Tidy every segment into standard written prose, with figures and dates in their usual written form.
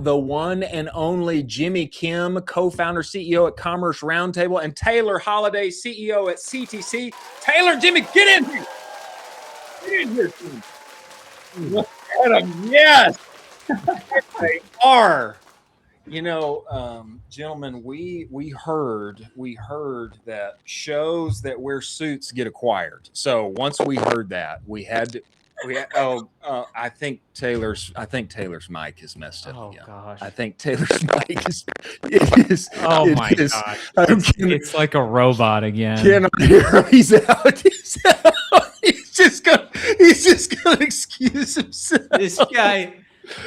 the one and only Jimmy Kim, co-founder, CEO at Commerce Roundtable, and Taylor Holiday, CEO at CTC. Taylor, Jimmy, get in here. Get in here, team. Look at them. Yes. They are. You know, gentlemen, we heard that shows that wear suits get acquired. So once we heard that, I think Taylor's mic is messed up again. Gosh. I think Taylor's mic is. Oh my gosh. It's like a robot again. Cannot hear him. He's out. He's just gonna excuse himself. This guy.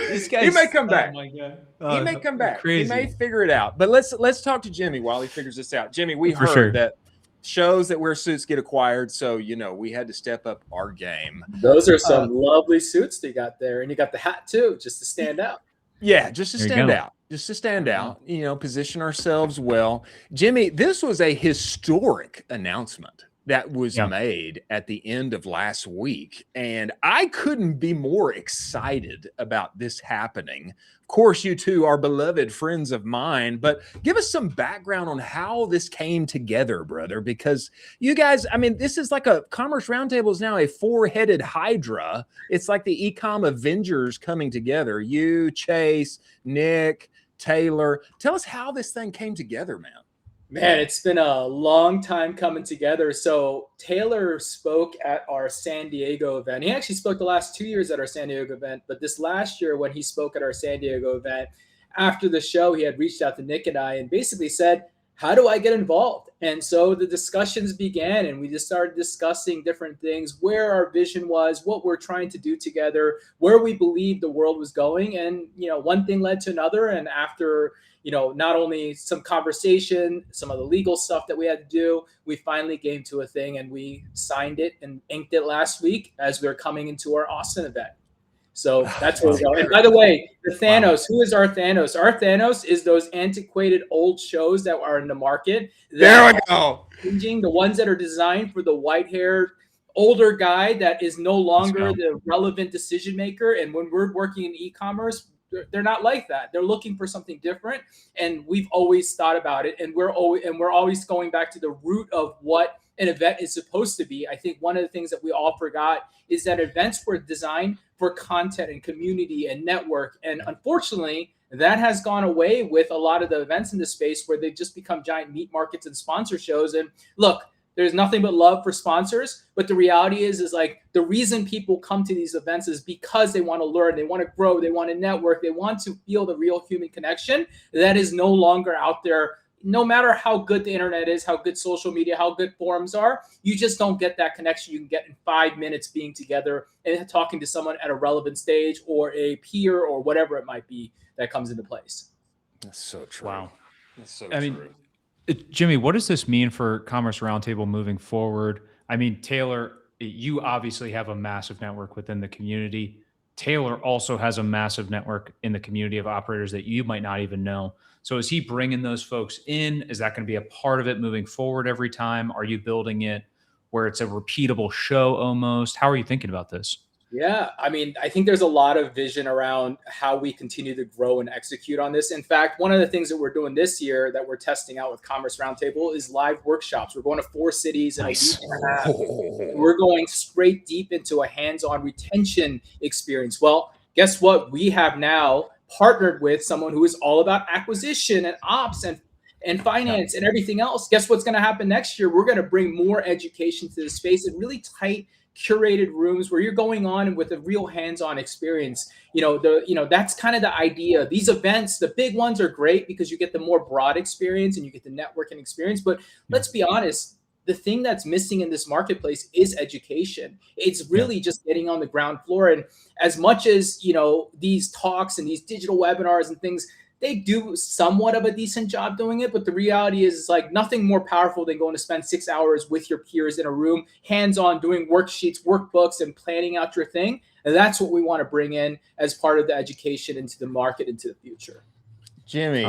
He may come back. Oh my God. He may come back. Crazy. He may figure it out. But let's talk to Jimmy while he figures this out. Jimmy, we heard that shows that wear suits get acquired, so we had to step up our game. Those are some lovely suits that you got there, and you got the hat too, just to stand out. Yeah, just to stand out. Just to stand out, position ourselves well. Jimmy, this was a historic announcement that was made at the end of last week. And I couldn't be more excited about this happening. Of course, you two are beloved friends of mine, but give us some background on how this came together, brother, because you guys, I mean, this is like a Commerce Roundtable is now a four-headed hydra. It's like the e-com Avengers coming together. You, Chase, Nick, Taylor. Tell us how this thing came together, man. Man, it's been a long time coming together. So Taylor spoke at our San Diego event. He actually spoke the last 2 years at our San Diego event, but this last year when he spoke at our San Diego event, after the show, he had reached out to Nick and I and basically said, how do I get involved? And so the discussions began, and we just started discussing different things, where our vision was, what we're trying to do together, where we believed the world was going. And, one thing led to another. And after not only some conversation, some of the legal stuff that we had to do, we finally came to a thing, and we signed it and inked it last week as we were coming into our Austin event. So that's where we go. And by the way, the Thanos, who is our Thanos? Our Thanos is those antiquated old shows that are in the market. There we go. The ones that are designed for the white-haired older guy that is no longer the relevant decision maker. And when we're working in e-commerce, they're not like that. They're looking for something different, and we've always thought about it. And we're always going back to the root of what an event is supposed to be. I think one of the things that we all forgot is that events were designed for content and community and network. And unfortunately, that has gone away with a lot of the events in the space where they've just become giant meat markets and sponsor shows. And look, there's nothing but love for sponsors, but the reality is like the reason people come to these events is because they want to learn, they want to grow, they want to network, they want to feel the real human connection that is no longer out there. No matter how good the internet is, how good social media, how good forums are, you just don't get that connection you can get in 5 minutes being together and talking to someone at a relevant stage or a peer or whatever it might be that comes into place. That's so true. Wow. That's so I true. mean, Jimmy, what does this mean for Commerce Roundtable moving forward? I mean, Taylor, you obviously have a massive network within the community. Taylor also has a massive network in the community of operators that you might not even know. So is he bringing those folks in? Is that going to be a part of it moving forward every time? Are you building it where it's a repeatable show almost? How are you thinking about this? Yeah, I mean, I think there's a lot of vision around how we continue to grow and execute on this. In fact, one of the things that we're doing this year that we're testing out with Commerce Roundtable is live workshops. We're going to 4 cities in a week and a half. We're going straight deep into a hands-on retention experience. Well, guess what? We have now partnered with someone who is all about acquisition and ops and finance and everything else. Guess what's going to happen next year? We're going to bring more education to the space in really tight, curated rooms where you're going on with a real hands-on experience. That's kind of the idea. These events, the big ones are great because you get the more broad experience and you get the networking experience. But let's be honest, the thing that's missing in this marketplace is education. It's really just getting on the ground floor. And as much as, these talks and these digital webinars and things, they do somewhat of a decent job doing it. But the reality is like nothing more powerful than going to spend 6 hours with your peers in a room, hands-on, doing worksheets, workbooks, and planning out your thing. And that's what we want to bring in as part of the education into the market, into the fuure. Jimmy,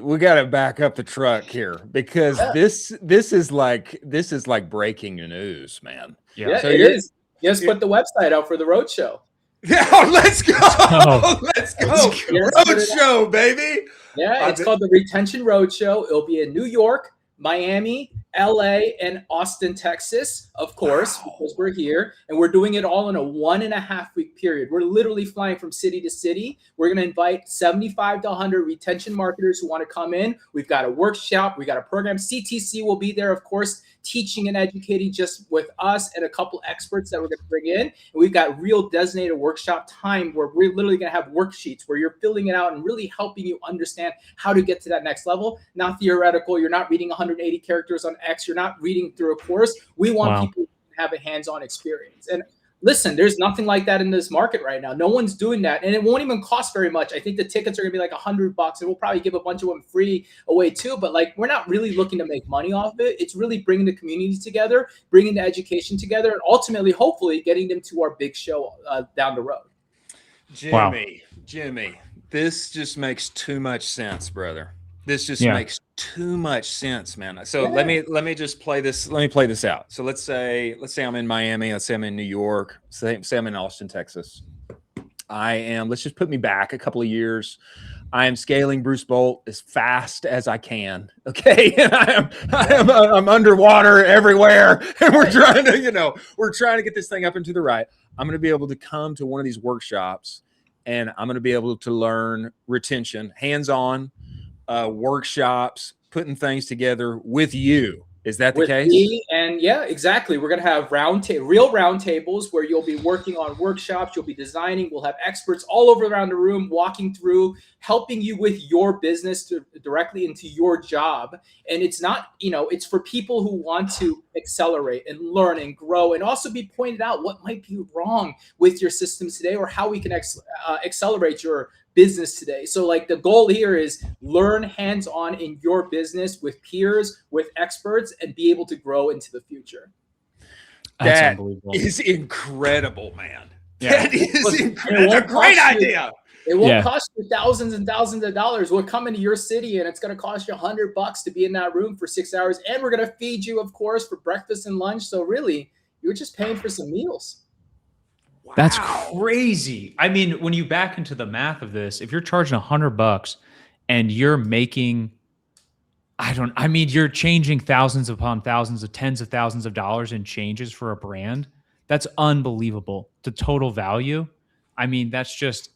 we got to back up the truck here because this is like breaking news, man. Yeah, so it is. Just put the website out for the roadshow. Yeah, let's go. Let's go. Roadshow, baby. Yeah, it's called the Retention Roadshow. It'll be in New York, Miami, LA, and Austin, Texas, of course, because we're here. And we're doing it all in a 1.5 week period. We're literally flying from city to city. We're going to invite 75 to 100 retention marketers who want to come in. We've got a workshop. We got a program. CTC will be there, of course, teaching and educating just with us and a couple experts that we're going to bring in. And we've got real designated workshop time where we're literally going to have worksheets where you're filling it out and really helping you understand how to get to that next level. Not theoretical. You're not reading 180 characters on X. You're not reading through a course. We want people to have a hands-on experience. And listen, there's nothing like that in this market right now. No one's doing that. And it won't even cost very much. I think the tickets are going to be like $100 and we'll probably give a bunch of them free away too. But like, we're not really looking to make money off of it. It's really bringing the community together, bringing the education together, and ultimately, hopefully getting them to our big show down the road. Jimmy, this just makes too much sense, brother. This just makes too much sense, man. So let me just play this. Let me play this out. So let's say I'm in Miami. Let's say I'm in New York. Say I'm in Austin, Texas. Let's just put me back a couple of years. I am scaling Bruce Bolt as fast as I can. Okay. And I'm underwater everywhere. And we're trying to get this thing up and to the right. I'm going to be able to come to one of these workshops and I'm going to be able to learn retention, hands-on, workshops, putting things together with you. Is that the case? Me, and yeah, exactly. We're going to have real round tables where you'll be working on workshops. You'll be designing. We'll have experts all over around the room walking through, helping you with your business directly into your job. And it's not, it's for people who want to accelerate and learn and grow and also be pointed out what might be wrong with your systems today or how we can accelerate your business today. So like the goal here is learn hands-on in your business with peers, with experts, and be able to grow into the future. That is incredible, man. Yeah. That is incredible. That's a great idea. It won't cost you thousands and thousands of dollars. We'll come into your city and it's going to cost you $100 to be in that room for 6 hours. And we're going to feed you, of course, for breakfast and lunch. So really, you're just paying for some meals. Wow. That's crazy. I mean, when you back into the math of this, if you're charging $100 and you're making, you're changing thousands upon thousands of tens of thousands of dollars in changes for a brand. That's unbelievable. The total value. I mean, that's just,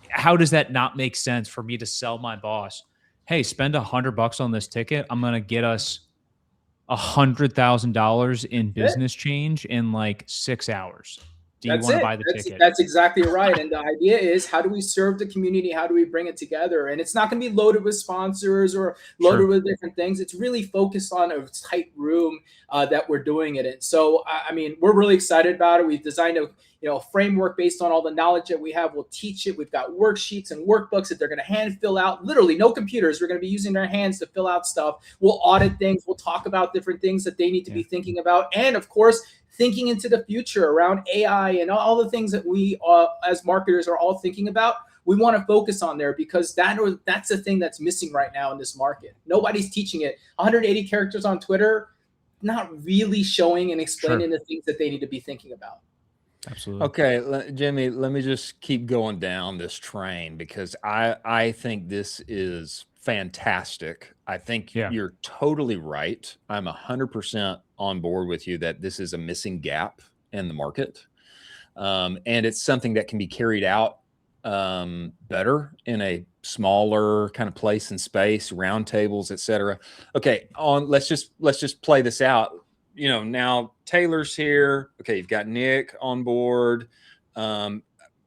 how does that not make sense for me to sell my boss? Hey, spend $100 on this ticket. I'm going to get us $100,000 in business change in like 6 hours. Do you want to buy the ticket? That's exactly right. And the idea is, how do we serve the community? How do we bring it together? And it's not going to be loaded with sponsors or loaded with different things. It's really focused on a tight room that we're doing it in. So, I mean, we're really excited about it. We've designed a framework based on all the knowledge that we have. We'll teach it. We've got worksheets and workbooks that they're going to hand fill out. Literally no computers. We're going to be using their hands to fill out stuff. We'll audit things. We'll talk about different things that they need to be thinking about. And of course, thinking into the future around AI and all the things that we as marketers are all thinking about. We want to focus on there because that's the thing that's missing right now in this market. Nobody's teaching it. 180 characters on Twitter, not really showing and explaining the things that they need to be thinking about. Absolutely. Okay, Jimmy, let me just keep going down this train because I think this is fantastic. I think you're totally right. I'm 100% on board with you that this is a missing gap in the market. And it's something that can be carried out better in a smaller kind of place and space, roundtables, etc. Okay, let's just play this out. Now Taylor's here. Okay, you've got Nick on board.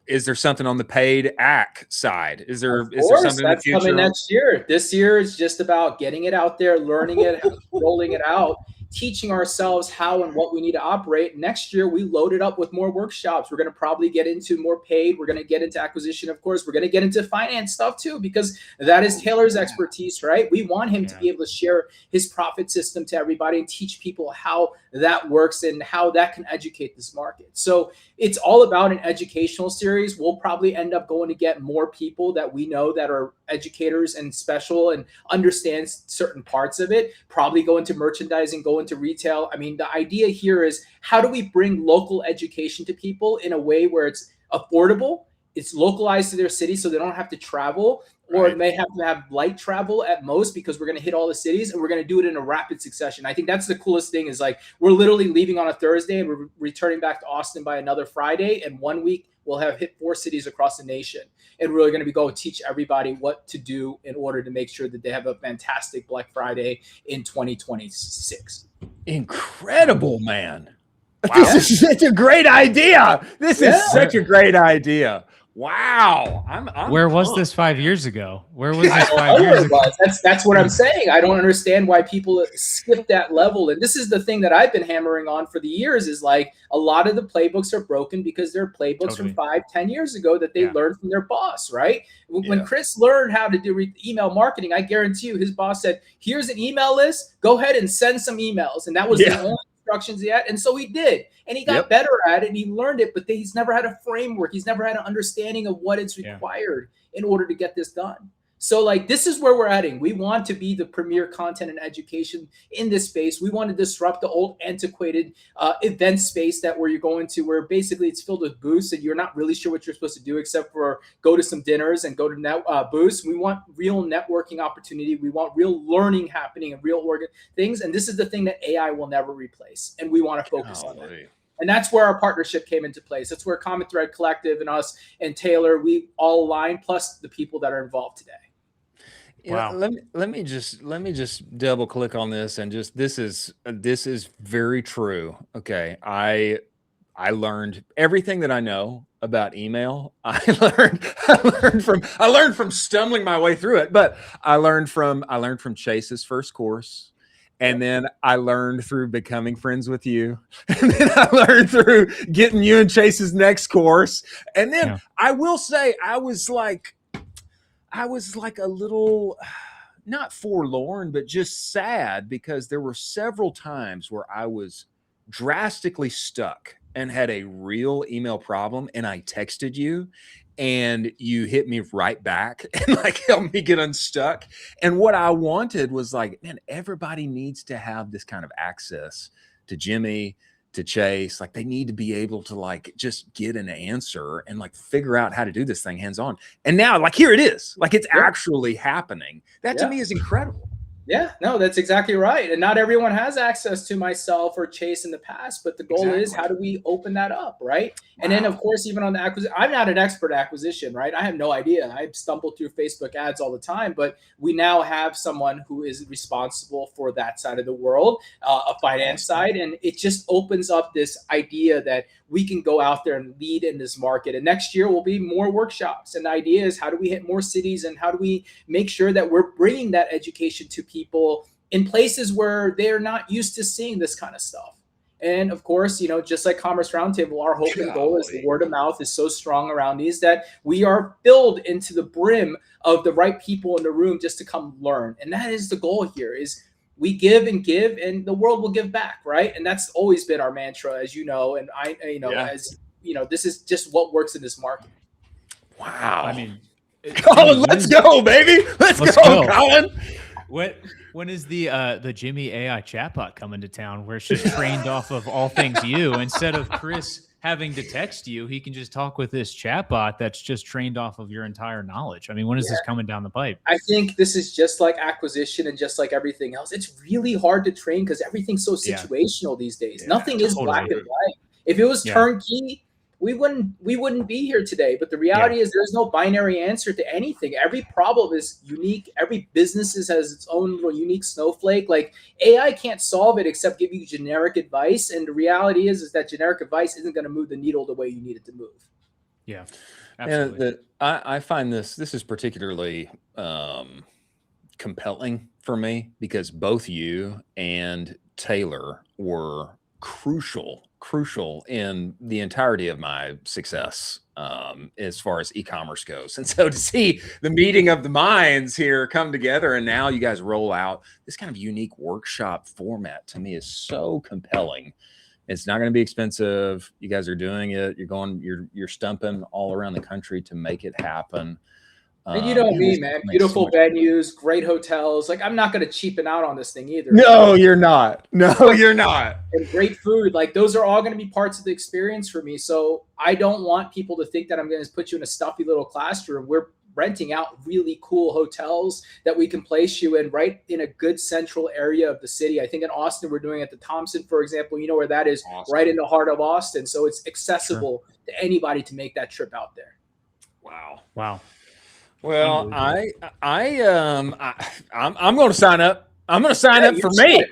Is there something on the paid AC side? Is there something that's in the future? Coming next year? This year is just about getting it out there, learning it, rolling it out, teaching ourselves how and what we need to operate. Next year, we load it up with more workshops. We're going to probably get into more paid. We're going to get into acquisition, of course. We're going to get into finance stuff too, because that is Taylor's expertise, right? We want him to be able to share his profit system to everybody and teach people how that works and how that can educate this market. So it's all about an educational series. We'll probably end up going to get more people that we know that are educators and special and understand certain parts of it, probably go into merchandising, go into retail. I mean, the idea here is, how do we bring local education to people in a way where it's affordable. It's localized to their city, so they don't have to travel, or it may have to have light travel at most, because we're going to hit all the cities and we're going to do it in a rapid succession. I think that's the coolest thing, is like, we're literally leaving on a Thursday and we're returning back to Austin by another Friday. And 1 week we'll have hit 4 cities across the nation. And we're really going to go teach everybody what to do in order to make sure that they have a fantastic Black Friday in 2026. Incredible, man. Wow. This is such a great idea. This is such a great idea. Wow. Where was this 5 years ago? Where was this 5 years ago? That's what I'm saying. I don't understand why people skip that level. And this is the thing that I've been hammering on for the years, is like, a lot of the playbooks are broken because they're playbooks from 5-10 years ago that they learned from their boss, right? When Chris learned how to do email marketing, I guarantee you his boss said, here's an email list, go ahead and send some emails. And that was the only instructions yet. And so he did, and he got better at it, and he learned it, but he's never had a framework. He's never had an understanding of what is required in order to get this done. So like, this is where we're heading. We want to be the premier content and education in this space. We want to disrupt the old antiquated event space that where you're going to, where basically it's filled with booths and you're not really sure what you're supposed to do except for go to some dinners and go to booths. We want real networking opportunity. We want real learning happening and real things. And this is the thing that AI will never replace. And we want to focus on it. And that's where our partnership came into place. That's where Common Thread Collective and us and Taylor, we all align, plus the people that are involved today. Wow. Let me just double click on this, and just this is very true. Okay. I learned everything that I know about email. I learned from stumbling my way through it, but I learned from Chase's first course. And then I learned through becoming friends with you. And then I learned through getting you and Chase's next course. And then I will say, I was like a little, not forlorn, but just sad, because there were several times where I was drastically stuck and had a real email problem, and I texted you and you hit me right back and like helped me get unstuck. And what I wanted was like, man, everybody needs to have this kind of access to Jimmy, to Chase. Like, they need to be able to like just get an answer and like figure out how to do this thing hands-on. And now, like, here it is, like, it's actually happening. That to me is incredible. Yeah, no, that's exactly right. And not everyone has access to myself or Chase in the past, but the goal is, how do we open that up, right? And then, of course, even on the acquisition, I'm not an expert at acquisition, right? I have no idea. I stumble through Facebook ads all the time, but we now have someone who is responsible for that side of the world, a finance side, and it just opens up this idea that we can go out there and lead in this market. And next year will be more workshops. And the idea is, how do we hit more cities, and how do we make sure that we're bringing that education to people in places where they're not used to seeing this kind of stuff. And of course, you know, just like Commerce Roundtable, our hope and goal is the word of mouth is so strong around these that we are filled into the brim of the right people in the room just to come learn. And that is the goal here, is we give and the world will give back, right? And that's always been our mantra, as you know, and as you know, this is just what works in this market. Wow. I mean, Colin, let's go, baby. Let's go, Colin. When is the Jimmy AI chatbot coming to town, where it's just trained off of all things you, instead of Chris having to text you, he can just talk with this chatbot that's just trained off of your entire knowledge? I mean, when is this coming down the pipe? I think this is just like acquisition and just like everything else. It's really hard to train because everything's so situational these days. Nothing is black and white. If it was turnkey, we wouldn't be here today. But the reality is, there's no binary answer to anything. Every problem is unique. Every business has its own little unique snowflake. Like, AI can't solve it except give you generic advice. And the reality is that generic advice isn't going to move the needle the way you need it to move. Yeah, absolutely. And I find this is particularly compelling for me, because both you and Taylor were crucial in the entirety of my success as far as e-commerce goes. And so to see the meeting of the minds here come together, and now you guys roll out this kind of unique workshop format, to me is so compelling. It's not going to be expensive. You guys are doing it. You're stumping all around the country to make it happen. And you know man, me, this man. makes so Beautiful much. venues, great hotels. Like I'm not going to cheapen out on this thing either. No, you're not. No, you're not. And great food. Like those are all going to be parts of the experience for me. So I don't want people to think that I'm going to put you in a stuffy little classroom. We're renting out really cool hotels that we can place you in right in a good central area of the city. I think in Austin, we're doing at the Thompson, for example, you know where that is, Awesome. right in the heart of Austin. So it's accessible to anybody to make that trip out there. Wow. Well, I'm going to sign up. I'm going to sign up for me.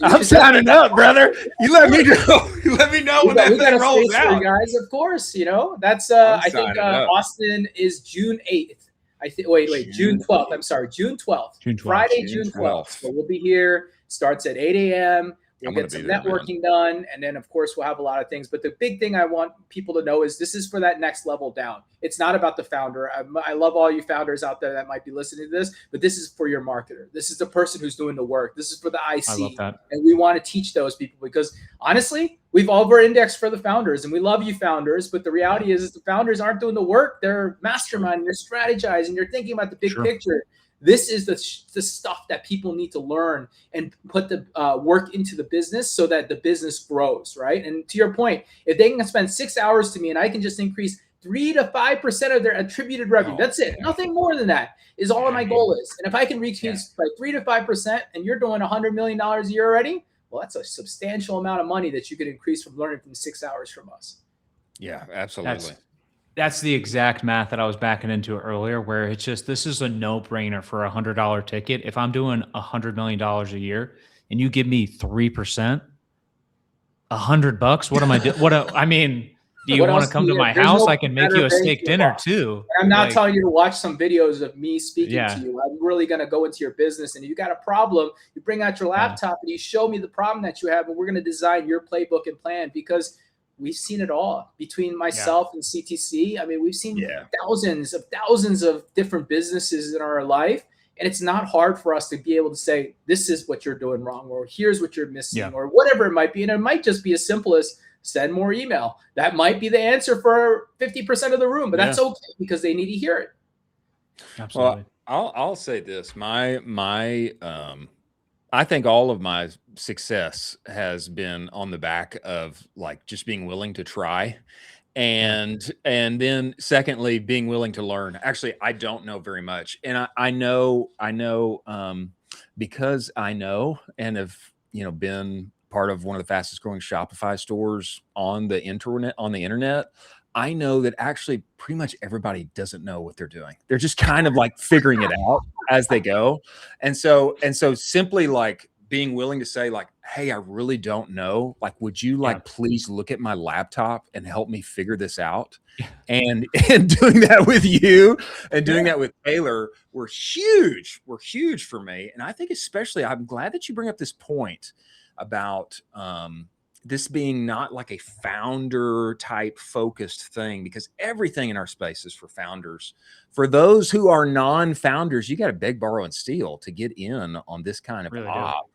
I'm signing up, brother. You let me know. You let me know when that thing rolls out, guys. Of course, you know that's. I think Austin is June 8th. I think. Wait, June 12th. I'm sorry, June 12th. Friday, June 12th. So we'll be here. Starts at 8 a.m. We'll get some networking done, and then of course we'll have a lot of things. But the big thing I want people to know is this is for that next level down. It's not about the founder. I love all you founders out there that might be listening to this, but this is for your marketer. This is the person who's doing the work. This is for the IC. I love that. And we want to teach those people because honestly, we've over-indexed for the founders, and we love you founders. But the reality is the founders aren't doing the work. They're masterminding, they're strategizing, they're thinking about the big picture. This is the stuff that people need to learn and put the work into the business so that the business grows, right? And to your point, if they can spend 6 hours to me and I can just increase 3 to 5% of their attributed revenue, that's it. Nothing more than that is all my goal is. And if I can increase by 3 to 5% and you're doing $100 million a year already, well, that's a substantial amount of money that you could increase from learning from 6 hours from us. Yeah, absolutely. That's the exact math that I was backing into earlier, where it's just, this is a no-brainer for a $100 ticket. If I'm doing $100 million a year and you give me 3%, $100, what am I doing? I mean, do you want to come to my house? I can make you a steak dinner too. I'm not telling you to watch some videos of me speaking to you. I'm really going to go into your business, and if you got a problem, you bring out your laptop and you show me the problem that you have, and we're going to design your playbook and plan, because we've seen it all between myself and CTC. I mean, we've seen thousands of different businesses in our life. And it's not hard for us to be able to say, this is what you're doing wrong, or here's what you're missing, or whatever it might be. And it might just be as simple as send more email. That might be the answer for 50% of the room, but that's okay because they need to hear it. Absolutely. Well, I'll say this. I think all of my success has been on the back of like just being willing to try. And then secondly, being willing to learn. Actually, I don't know very much. And I know because I know and have, been part of one of the fastest growing Shopify stores on the internet. I know that actually pretty much everybody doesn't know what they're doing. They're just kind of like figuring it out as they go. And so simply like being willing to say like, hey, I really don't know. Like, would you please look at my laptop and help me figure this out? And doing that with you and doing that with Taylor were huge. Were huge for me. And I think especially, I'm glad that you bring up this point about this being not like a founder type focused thing, because everything in our space is for founders. For those who are non-founders, you got to beg, borrow, and steal to get in on this kind of op.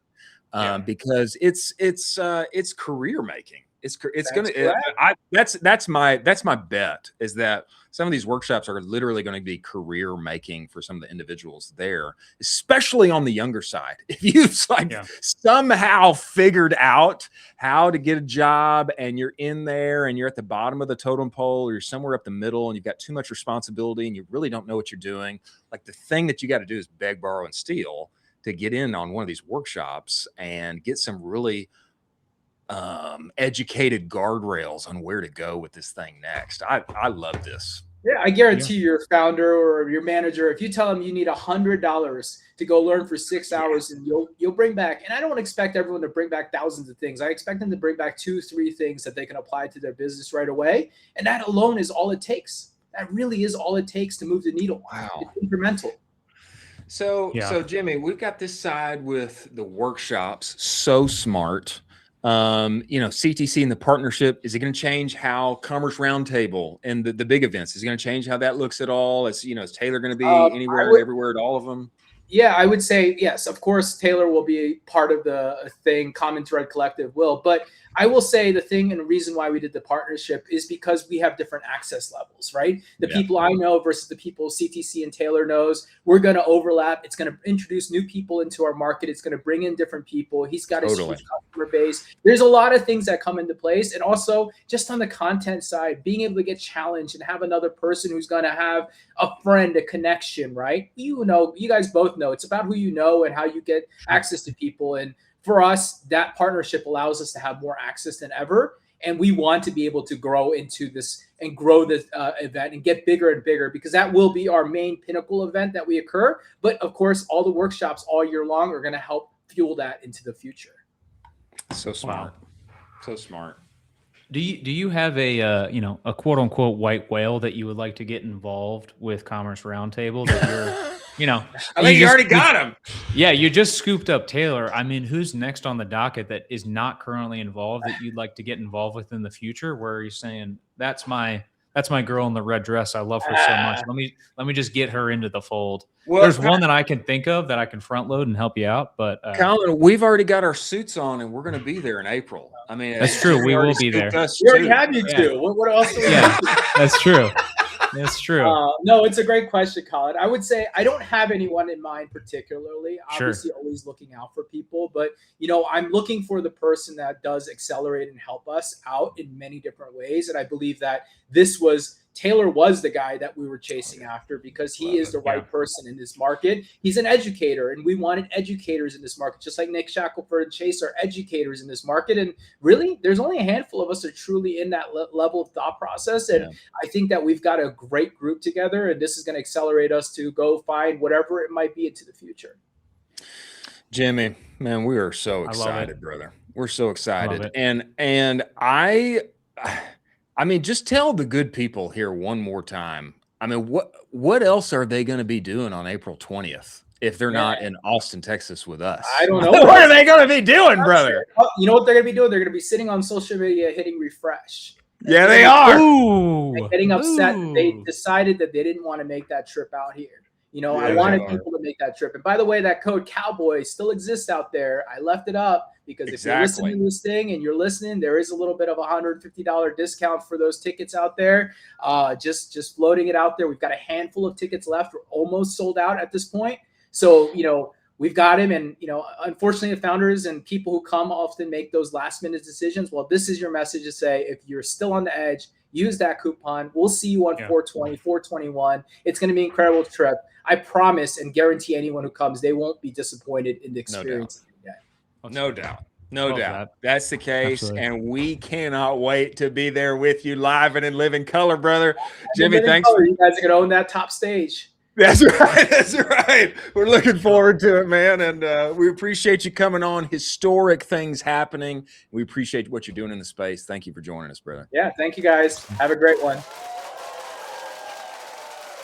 Because it's career making. That's my bet, is that some of these workshops are literally going to be career making for some of the individuals there, especially on the younger side. If you've somehow figured out how to get a job and you're in there and you're at the bottom of the totem pole, or you're somewhere up the middle and you've got too much responsibility and you really don't know what you're doing, like the thing that you got to do is beg, borrow, and steal to get in on one of these workshops and get some really educated guardrails on where to go with this thing next. I love this. Yeah, I guarantee your founder or your manager, if you tell them you need $100 to go learn for 6 hours, and you'll bring back, and I don't expect everyone to bring back thousands of things. I expect them to bring back 2-3 things that they can apply to their business right away. And that alone is all it takes. That really is all it takes to move the needle. Wow. It's incremental. So Jimmy, we've got this side with the workshops. So smart. CTC and the partnership, is it going to change how Commerce Roundtable and the big events, is it going to change how that looks at all? Is Taylor going to be anywhere and everywhere at all of them? Yeah, I would say yes. Of course, Taylor will be part of the thing. Common Thread Collective will, but I will say the thing and the reason why we did the partnership is because we have different access levels, right? The people I know versus the people CTC and Taylor knows, we're going to overlap. It's going to introduce new people into our market. It's going to bring in different people. He's got his huge customer base. There's a lot of things that come into place. And also just on the content side, being able to get challenged and have another person who's going to have a friend, a connection, right? You know, you guys both know it's about who you know and how you get access to people. And for us, that partnership allows us to have more access than ever. And we want to be able to grow into this and grow this event and get bigger and bigger, because that will be our main pinnacle event that we occur. But of course, all the workshops all year long are going to help fuel that into the future. So smart. Wow. So smart. Do you have a a quote unquote white whale that you would like to get involved with Commerce Roundtable that you're I think you already got him. Yeah, you just scooped up Taylor. I mean, who's next on the docket that is not currently involved that you'd like to get involved with in the future? Where are you saying that's my girl in the red dress? I love her so much. Let me just get her into the fold. Well, there's one that I can think of that I can front load and help you out. But Colin, we've already got our suits on, and we're going to be there in April. I mean, that's true. We will be there. We already have you two. What else? That's true. That's true. No, it's a great question, Colin. I would say I don't have anyone in mind particularly. Obviously, always looking out for people, but I'm looking for the person that does accelerate and help us out in many different ways. And I believe that Taylor was the guy that we were chasing after, because he is the right person in this market. He's an educator, and we wanted educators in this market, just like Nick Shackelford and Chase are educators in this market. And really, there's only a handful of us that are truly in that level of thought process. And I think that we've got a great group together, and this is going to accelerate us to go find whatever it might be into the future. Jimmy, man, we are so excited, brother. We're so excited. And I mean, just tell the good people here one more time. I mean, what else are they going to be doing on April 20th if they're not in Austin, Texas with us? I don't know. What are they going to be doing, brother? You know what they're going to be doing? They're going to be sitting on social media hitting refresh. Yeah, they are. And getting upset that they decided that they didn't want to make that trip out here. I wanted people to make that trip. And by the way, that code Cowboy still exists out there. I left it up because if you're listening to this thing and you're listening, there is a little bit of a $150 discount for those tickets out there. Just floating it out there. We've got a handful of tickets left. We're almost sold out at this point. So, we've got him. And, unfortunately, the founders and people who come often make those last minute decisions. Well, this is your message to say, if you're still on the edge, use that coupon. We'll see you on 420, 421. It's going to be an incredible trip. I promise and guarantee anyone who comes, they won't be disappointed in the experience. No doubt. That's the case. Absolutely. And we cannot wait to be there with you live and in living color, brother. Jimmy, thanks. You guys are going to own that top stage. That's right. That's right. We're looking forward to it, man. And we appreciate you coming on. Historic things happening. We appreciate what you're doing in the space. Thank you for joining us, brother. Yeah. Thank you, guys. Have a great one.